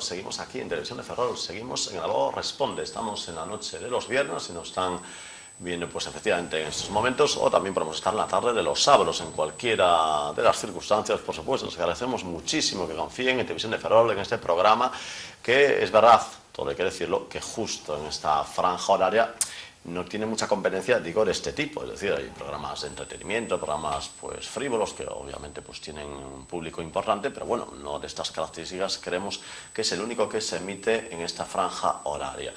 amigos, seguimos aquí en Televisión de Ferrol, seguimos en Aló Responde, estamos en la noche de los viernes y nos están viendo pues efectivamente en estos momentos, o también podemos estar en la tarde de los sábados, en cualquiera de las circunstancias, por supuesto. Les agradecemos muchísimo que confíen en Televisión de Ferrol, en este programa, que es verdad, todo hay que decirlo, que justo en esta franja horaria no tiene mucha competencia, digo, de este tipo. Es decir, hay programas de entretenimiento, programas pues frívolos, que obviamente pues tienen un público importante, pero bueno, no de estas características. Creemos que es el único que se emite en esta franja horaria.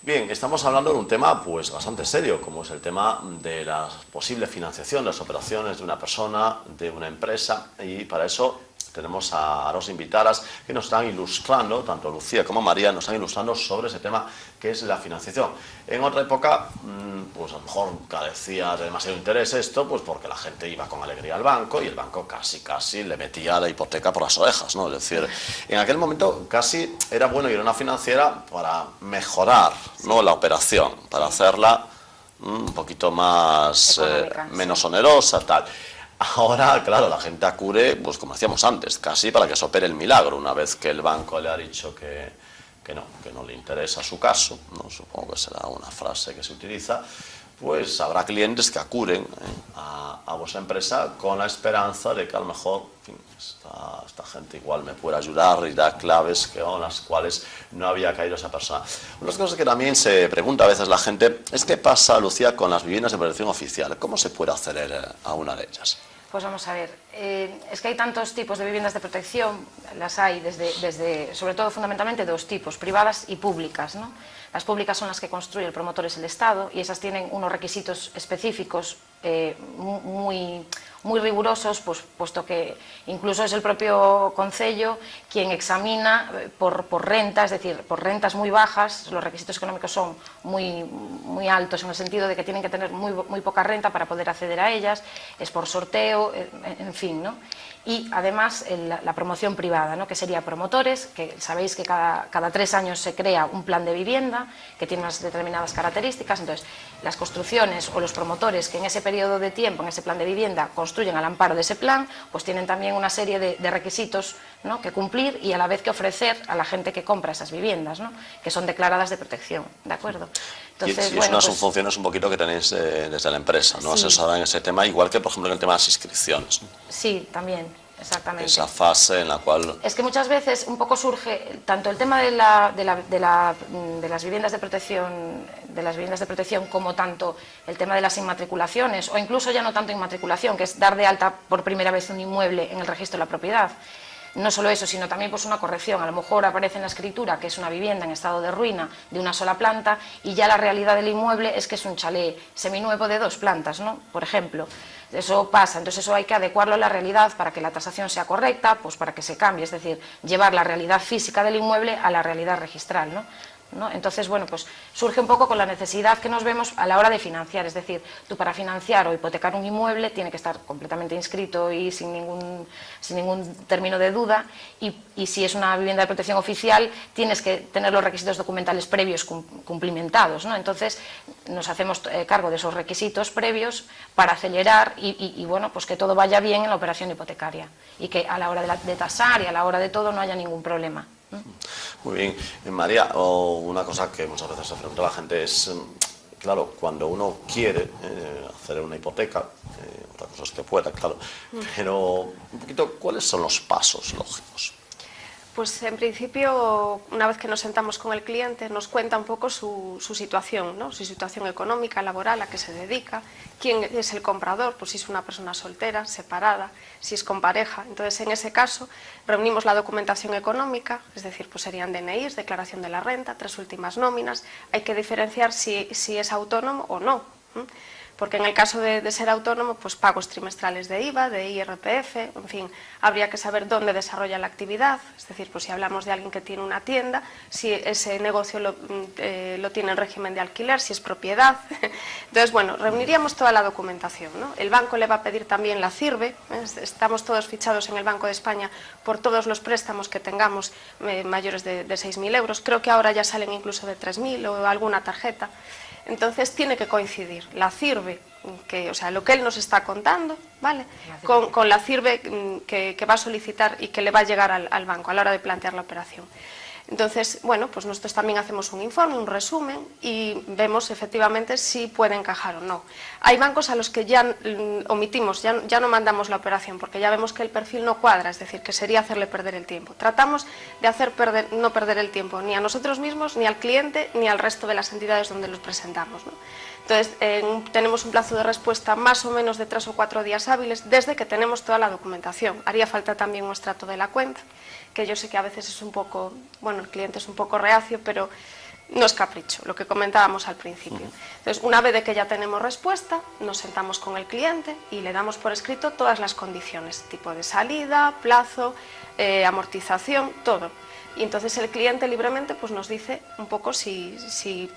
Bien, estamos hablando de un tema pues bastante serio, como es el tema de la posible financiación de las operaciones de una persona, de una empresa, y para eso tenemos a dos invitadas que nos están ilustrando, tanto Lucía como María, nos están ilustrando sobre ese tema que es la financiación. En otra época, pues a lo mejor carecía de demasiado interés esto, pues porque la gente iba con alegría al banco y el banco casi le metía la hipoteca por las orejas, ¿no? Es decir, en aquel momento casi era bueno ir a una financiera para mejorar, ¿no?, la operación, para hacerla un poquito más, menos onerosa, tal. Ahora, claro, la gente acude, pues como decíamos antes, casi para que se opere el milagro, una vez que el banco le ha dicho que no le interesa su caso, ¿no? Supongo que será una frase que se utiliza, pues habrá clientes que acuden a vuestra empresa con la esperanza de que a lo mejor, en fin, esta gente igual me puede ayudar y da claves con las cuales no había caído esa persona. Una de las cosas que también se pregunta a veces la gente es qué pasa, Lucía, con las viviendas de protección oficial. ¿Cómo se puede acceder a una de ellas? Pues vamos a ver, es que hay tantos tipos de viviendas de protección, las hay desde sobre todo fundamentalmente dos tipos, privadas y públicas, ¿no? Las públicas son las que construye el promotor, es el Estado, y esas tienen unos requisitos específicos muy rigurosos, pues, puesto que incluso es el propio Concello quien examina por renta, es decir, por rentas muy bajas. Los requisitos económicos son muy altos, en el sentido de que tienen que tener muy poca renta para poder acceder a ellas, es por sorteo, en fin, ¿no? Y además la promoción privada, ¿no?, que sería promotores, que sabéis que cada 3 años se crea un plan de vivienda que tiene unas determinadas características. Entonces, las construcciones o los promotores que en ese periodo de tiempo, en ese plan de vivienda, construyen al amparo de ese plan, pues tienen también una serie de requisitos, ¿no?, que cumplir, y a la vez que ofrecer a la gente que compra esas viviendas, ¿no?, que son declaradas de protección, ¿de acuerdo? Entonces, y es unas funciones un poquito que tenéis desde la empresa, ¿no? Sí. Asesorar en ese tema, igual que por ejemplo en el tema de las inscripciones, ¿no? Sí, también, exactamente. Esa fase en la cual... Es que muchas veces un poco surge tanto el tema de las viviendas de protección, como tanto el tema de las inmatriculaciones, o incluso ya no tanto inmatriculación, que es dar de alta por primera vez un inmueble en el registro de la propiedad. No solo eso, sino también pues una corrección. A lo mejor aparece en la escritura que es una vivienda en estado de ruina de una sola planta, y ya la realidad del inmueble es que es un chalet seminuevo de 2 plantas, ¿no?, por ejemplo. Eso pasa, entonces eso hay que adecuarlo a la realidad para que la tasación sea correcta, pues para que se cambie, es decir, llevar la realidad física del inmueble a la realidad registral, ¿no? Entonces, bueno, pues surge un poco con la necesidad que nos vemos a la hora de financiar. Es decir, tú para financiar o hipotecar un inmueble tiene que estar completamente inscrito y sin ningún término de duda, y si es una vivienda de protección oficial tienes que tener los requisitos documentales previos cumplimentados, ¿no? Entonces nos hacemos cargo de esos requisitos previos para acelerar y bueno, pues que todo vaya bien en la operación hipotecaria, y que a la hora de tasar y a la hora de todo no haya ningún problema. Muy bien. María, una cosa que muchas veces se pregunta la gente es, claro, cuando uno quiere hacer una hipoteca, otra cosa es que pueda, claro, pero un poquito, ¿cuáles son los pasos lógicos? Pues en principio, una vez que nos sentamos con el cliente, nos cuenta un poco su situación, ¿no?, su situación económica, laboral, a qué se dedica, quién es el comprador, pues si es una persona soltera, separada, si es con pareja. Entonces, en ese caso, reunimos la documentación económica, es decir, pues serían DNIs, declaración de la renta, 3 últimas nóminas. Hay que diferenciar si es autónomo o no, porque en el caso de ser autónomo, pues pagos trimestrales de IVA, de IRPF, en fin, habría que saber dónde desarrolla la actividad. Es decir, pues si hablamos de alguien que tiene una tienda, si ese negocio lo tiene en régimen de alquiler, si es propiedad. Entonces, bueno, reuniríamos toda la documentación, ¿no? El banco le va a pedir también la CIRVE, estamos todos fichados en el Banco de España por todos los préstamos que tengamos mayores de 6.000 euros, creo que ahora ya salen incluso de 3.000 o alguna tarjeta. Entonces tiene que coincidir la CIRVE, o sea, lo que él nos está contando, ¿vale?, con la CIRVE que va a solicitar y que le va a llegar al banco a la hora de plantear la operación. Entonces, bueno, pues nosotros también hacemos un informe, un resumen y vemos efectivamente si puede encajar o no. Hay bancos a los que ya omitimos, ya no mandamos la operación porque ya vemos que el perfil no cuadra, es decir, que sería hacerle perder el tiempo. Tratamos de no perder el tiempo ni a nosotros mismos, ni al cliente, ni al resto de las entidades donde los presentamos, ¿no? Entonces, tenemos un plazo de respuesta más o menos de 3 o 4 días hábiles desde que tenemos toda la documentación. Haría falta también un extracto de la cuenta, que yo sé que a veces es un poco, bueno, el cliente es un poco reacio, pero no es capricho, lo que comentábamos al principio. Entonces, una vez de que ya tenemos respuesta, nos sentamos con el cliente y le damos por escrito todas las condiciones, tipo de salida, plazo, amortización, todo. Y entonces el cliente libremente pues nos dice un poco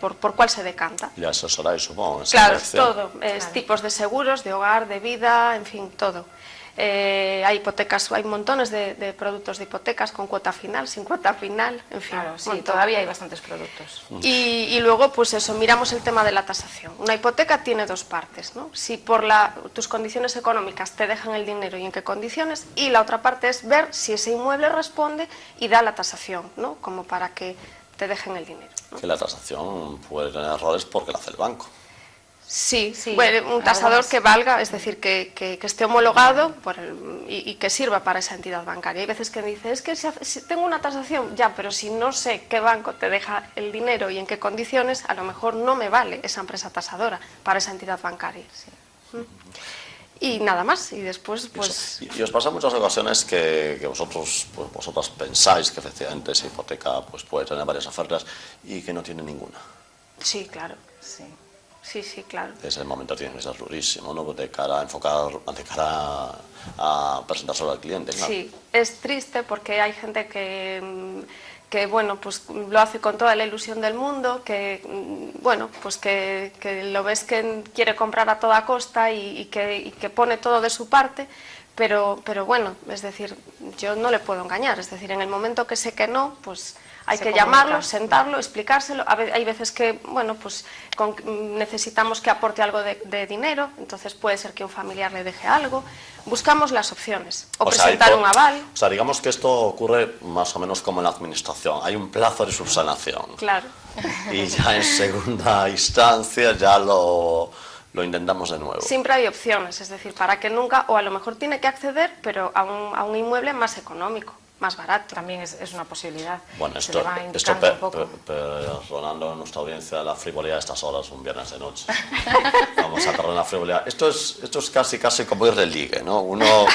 por cuál se decanta. Y asesoráis, supongo. Claro, todo. Tipos de seguros, de hogar, de vida, en fin, todo. Hay hipotecas, hay montones de productos de hipotecas con cuota final, sin cuota final, en fin. Claro, sí, todavía hay bastantes productos. Y luego, pues eso, miramos el tema de la tasación. Una hipoteca tiene 2 partes, ¿no? Si por tus condiciones económicas te dejan el dinero y en qué condiciones, y la otra parte es ver si ese inmueble responde y da la tasación, ¿no? Como para que te dejen el dinero, ¿no? Que la tasación puede tener errores porque la hace el banco. Sí, bueno, un tasador que valga, es decir, que esté homologado y que sirva para esa entidad bancaria. Hay veces que dice, es que si tengo una tasación, ya, pero si no sé qué banco te deja el dinero y en qué condiciones, a lo mejor no me vale esa empresa tasadora para esa entidad bancaria. Sí. Y nada más, y después pues... ¿Y os pasa en muchas ocasiones que vosotras pensáis que efectivamente esa hipoteca pues puede tener varias ofertas y que no tiene ninguna? Sí, claro. Sí, claro. Ese momento tiene que ser durísimo, ¿no? De cara a presentárselo al cliente, claro. Sí, es triste porque hay gente que bueno, pues lo hace con toda la ilusión del mundo, que bueno, pues que lo ves que quiere comprar a toda costa y que pone todo de su parte, pero bueno, es decir, yo no le puedo engañar, es decir, en el momento que sé que no, pues hay que llamarlo, sentarlo, explicárselo. Hay veces que, bueno, pues necesitamos que aporte algo de dinero, entonces puede ser que un familiar le deje algo. Buscamos las opciones, o presentar un aval. O sea, digamos que esto ocurre más o menos como en la administración, hay un plazo de subsanación. Claro. Y ya en segunda instancia ya lo intentamos de nuevo. Siempre hay opciones, es decir, para que nunca, o a lo mejor tiene que acceder, pero a un inmueble más económico, más barato. También es una posibilidad. Bueno, esto perdonando a nuestra audiencia la frivolidad de estas horas, un viernes de noche. Vamos a perdonar la frivolidad. Esto es casi como ir de ligue, ¿no? Uno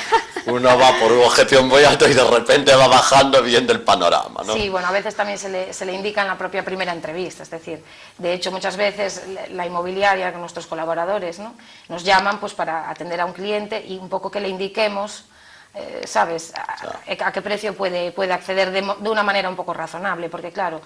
va por un objetivo muy alto y de repente va bajando viendo el panorama, ¿no? Sí, bueno, a veces también se le indica en la propia primera entrevista, es decir, de hecho muchas veces la inmobiliaria, con nuestros colaboradores, ¿no?, nos llaman pues para atender a un cliente y un poco que le indiquemos, ¿sabes?, a qué precio puede acceder de una manera un poco razonable, porque claro,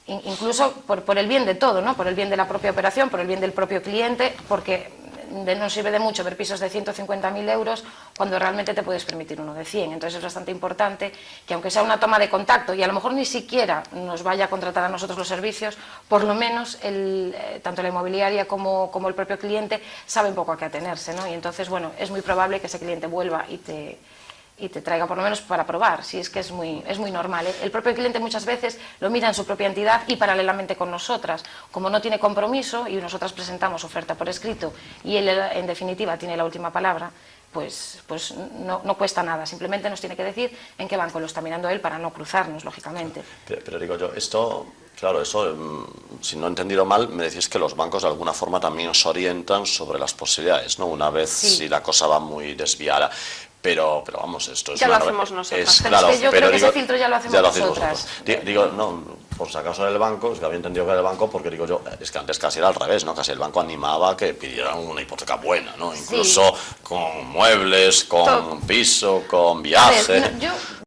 incluso por el bien de todo, ¿no?, por el bien de la propia operación, por el bien del propio cliente, porque no sirve de mucho ver pisos de 150.000 euros cuando realmente te puedes permitir uno de 100. Entonces es bastante importante que, aunque sea una toma de contacto y a lo mejor ni siquiera nos vaya a contratar a nosotros los servicios, por lo menos tanto la inmobiliaria como el propio cliente sabe un poco a qué atenerse, ¿no? Y entonces, bueno, es muy probable que ese cliente vuelva y te traiga por lo menos para probar, si es que es muy normal, ¿eh? El propio cliente muchas veces lo mira en su propia entidad y paralelamente con nosotras, como no tiene compromiso y nosotras presentamos oferta por escrito y él en definitiva tiene la última palabra, pues no cuesta nada, simplemente nos tiene que decir en qué banco lo está mirando él para no cruzarnos, lógicamente. Pero digo yo, esto, claro, eso, si no he entendido mal, me decís que los bancos de alguna forma también os orientan sobre las posibilidades, ¿no? Una vez si la cosa va muy desviada. Pero vamos, esto es... Ya lo hacemos nosotros. Claro, es que yo creo que ese filtro ya lo hacemos nosotras. Digo, no, por si acaso del banco, es que había entendido que era el banco, porque digo yo, es que antes casi era al revés, ¿no? Casi el banco animaba a que pidieran una hipoteca buena, ¿no? Incluso con muebles, con piso, con viaje. A ver,